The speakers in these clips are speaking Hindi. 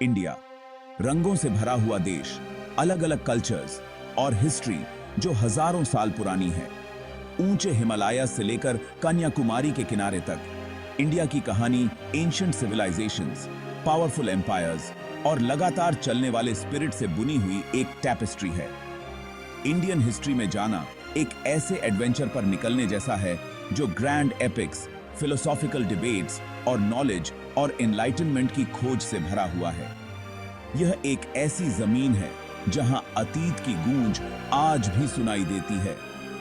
इंडिया, रंगों से भरा हुआ देश, अलग अलग कल्चर्स और हिस्ट्री जो हजारों साल पुरानी है। ऊंचे हिमालय से लेकर कन्याकुमारी के किनारे तक इंडिया की कहानी एंशिएंट सिविलाइजेशंस, पावरफुल एम्पायर्स और लगातार चलने वाले स्पिरिट से बुनी हुई एक टैपेस्ट्री है। इंडियन हिस्ट्री में जाना एक ऐसे एडवेंचर पर निकलने जैसा है जो ग्रैंड एपिक्स, फिलोसॉफिकल डिबेट्स और नॉलेज और एनलाइटनमेंट की खोज से भरा हुआ है। यह एक ऐसी जमीन है जहां अतीत की गूंज आज भी सुनाई देती है,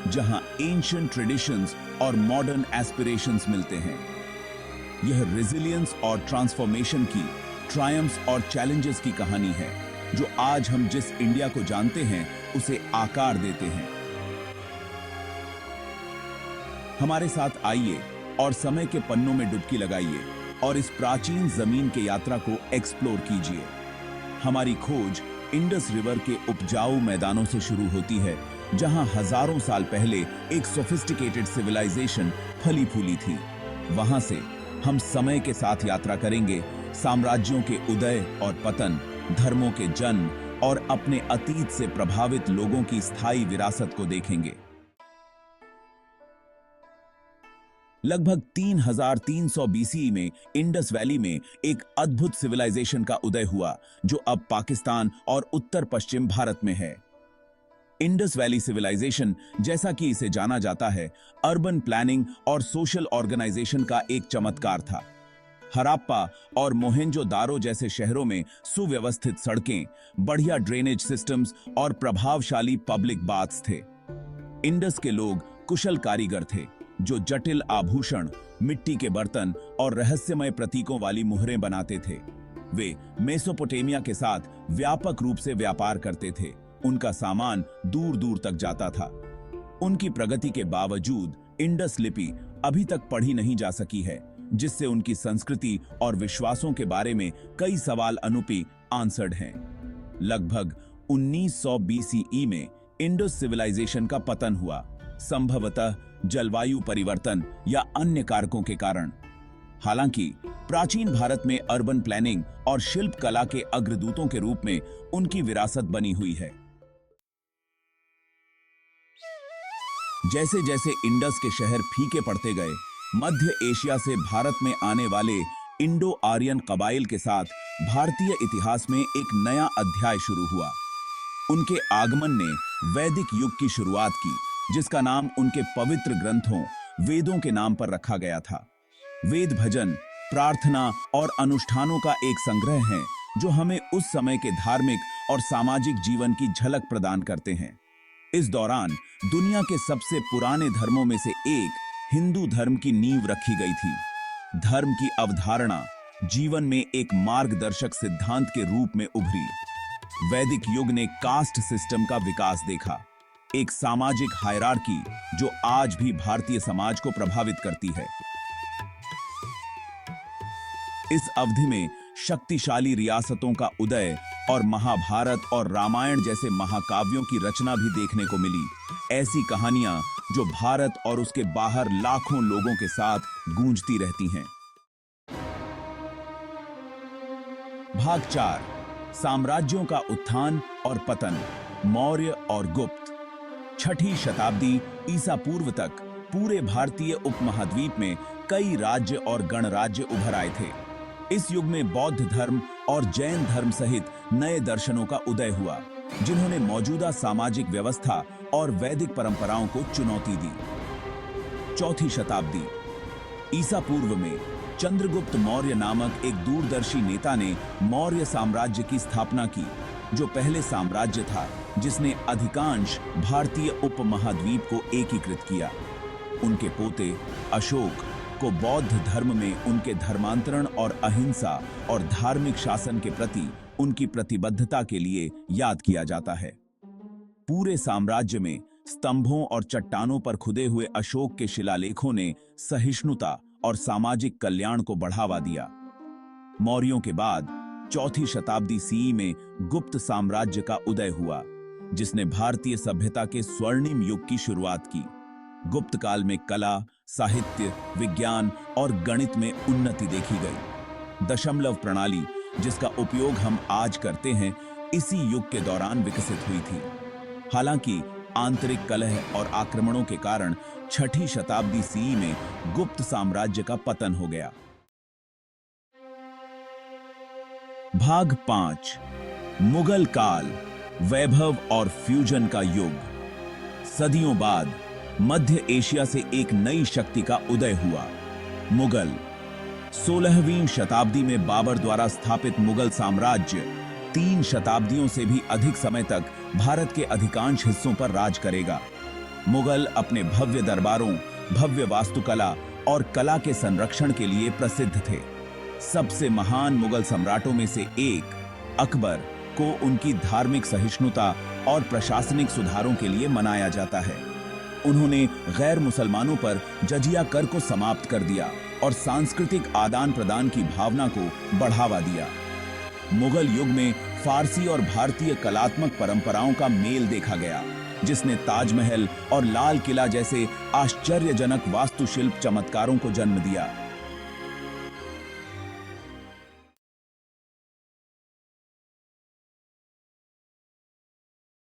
जहां एंशिएंट ट्रेडिशंस और मॉडर्न एस्पिरेशंस मिलते हैं। यह रेजिलियंस और ट्रांसफॉर्मेशन की, ट्रायम्फ्स और चैलेंजेस की कहानी है जो आज हम जिस इंडिया को जानते हैं उसे आकार देते हैं। हमारे साथ आइए और समय के पन्नों में डुबकी लगाइए और इस प्राचीन जमीन के यात्रा को एक्सप्लोर कीजिए। हमारी खोज इंडस रिवर के उपजाऊ मैदानों से शुरू होती है, जहां हजारों साल पहले एक सोफिस्टिकेटेड सिविलाइजेशन फली फूली थी। वहां से हम समय के साथ यात्रा करेंगे, साम्राज्यों के उदय और पतन, धर्मों के जन्म और अपने अतीत से प्रभावित लोगों की स्थायी विरासत को देखेंगे। लगभग 3300 बीसी में इंडस वैली में एक अद्भुत सिविलाइजेशन का उदय हुआ जो अब पाकिस्तान और उत्तर पश्चिम भारत में है। इंडस वैली सिविलाइजेशन, जैसा कि इसे जाना जाता है, अर्बन प्लानिंग और सोशल ऑर्गेनाइजेशन का एक चमत्कार था। हराप्पा और मोहेंजो-दारो जैसे शहरों में सुव्यवस्थित सड़कें, बढ़िया ड्रेनेज सिस्टम्स और प्रभावशाली पब्लिक बाथ्स थे। इंडस के लोग कुशल कारीगर थे जो जटिल आभूषण, मिट्टी के बर्तन और रहस्यमय प्रतीकों वाली मुहरें बनाते थे। वे मेसोपोटामिया के साथ व्यापक रूप से व्यापार करते थे। उनका सामान दूर दूर तक जाता था। उनकी प्रगति के बावजूद इंडस लिपि अभी तक पढ़ी नहीं जा सकी है, जिससे उनकी संस्कृति और विश्वासों के बारे में कई सवाल अनुपी आंसर्ड हैं। लगभग 1900 बीसीई में इंडस सिविलाइजेशन का पतन हुआ, संभवतः जलवायु परिवर्तन या अन्य कारकों के कारण। हालांकि प्राचीन भारत में अर्बन प्लानिंग और शिल्प कला के अग्रदूतों के रूप में उनकी विरासत बनी हुई है। जैसे जैसे इंडस के शहर फीके पड़ते गए, मध्य एशिया से भारत में आने वाले इंडो आर्यन कबाइल के साथ भारतीय इतिहास में एक नया अध्याय शुरू हुआ। उनके आगमन ने वैदिक युग की शुरुआत की, जिसका नाम उनके पवित्र ग्रंथों वेदों के नाम पर रखा गया था। वेद भजन, प्रार्थना और अनुष्ठानों का एक संग्रह है जो हमें उस समय के धार्मिक और सामाजिक जीवन की झलक प्रदान करते हैं। इस दौरान दुनिया के सबसे पुराने धर्मों में से एक हिंदू धर्म की नींव रखी गई थी। धर्म की अवधारणा जीवन में एक मार्गदर्शक सिद्धांत के रूप में उभरी। वैदिक युग ने कास्ट सिस्टम का विकास देखा, एक सामाजिक हायरार्की जो आज भी भारतीय समाज को प्रभावित करती है। इस अवधि में शक्तिशाली रियासतों का उदय और महाभारत और रामायण जैसे महाकाव्यों की रचना भी देखने को मिली। ऐसी कहानियां जो भारत और उसके बाहर लाखों लोगों के साथ गूंजती रहती हैं। भाग 4, साम्राज्यों का उत्थान और पतन, मौर्य और गुप्त। 6ठी शताब्दी ईसा पूर्व तक पूरे भारतीय उपमहाद्वीप में कई राज्य और गणराज्य उभर आए थे। इस युग में बौद्ध धर्म और जैन धर्म सहित नए दर्शनों का उदय हुआ, जिन्होंने मौजूदा सामाजिक व्यवस्था और वैदिक परंपराओं को चुनौती दी। 4ठी शताब्दी ईसा पूर्व में चंद्रगुप्त मौर्य नामक एक दूरदर्शी नेता ने मौर्य साम्राज्य की स्थापना की, जो पहले साम्राज्य था जिसने अधिकांश भारतीय उपमहाद्वीप को एकीकृत किया। उनके पोते अशोक को बौद्ध धर्म में उनके धर्मांतरण और अहिंसा और धार्मिक शासन के प्रति उनकी प्रतिबद्धता के लिए याद किया जाता है। पूरे साम्राज्य में स्तंभों और चट्टानों पर खुदे हुए अशोक के शिलालेखों ने सहिष्णुता और सामाजिक कल्याण को बढ़ावा दिया। मौर्यों के बाद 4ठी शताब्दी सीई में गुप्त साम्राज्य का उदय हुआ, जिसने भारतीय सभ्यता के स्वर्णिम युग की शुरुआत की। गुप्त काल में कला, साहित्य, विज्ञान और गणित में उन्नति देखी गई। दशमलव प्रणाली जिसका उपयोग हम आज करते हैं, इसी युग के दौरान विकसित हुई थी। हालांकि आंतरिक कलह और आक्रमणों के कारण 6ठी शताब्दी सीई में गुप्त साम्राज्य का पतन हो गया। भाग 5, मुगल काल, वैभव और फ्यूजन का युग। सदियों बाद मध्य एशिया से एक नई शक्ति का उदय हुआ, मुगल। 16वीं शताब्दी में बाबर द्वारा स्थापित मुगल साम्राज्य 3 शताब्दियों से भी अधिक समय तक भारत के अधिकांश हिस्सों पर राज करेगा। मुगल अपने भव्य दरबारों, भव्य वास्तुकला और कला के संरक्षण के लिए प्रसिद्ध थे। सबसे महान मुगल सम्राटों में से एक अकबर को उनकी धार्मिक सहिष्णुता और प्रशासनिक सुधारों के लिए मनाया जाता है। उन्होंने गैर मुसलमानों पर जजिया कर को समाप्त कर दिया और सांस्कृतिक आदान प्रदान की भावना को बढ़ावा दिया। मुगल युग में फारसी और भारतीय कलात्मक परंपराओं का मेल देखा गया, जिसने ताजमहल और लाल किला जैसे आश्चर्यजनक वास्तुशिल्प चमत्कारों को जन्म दिया।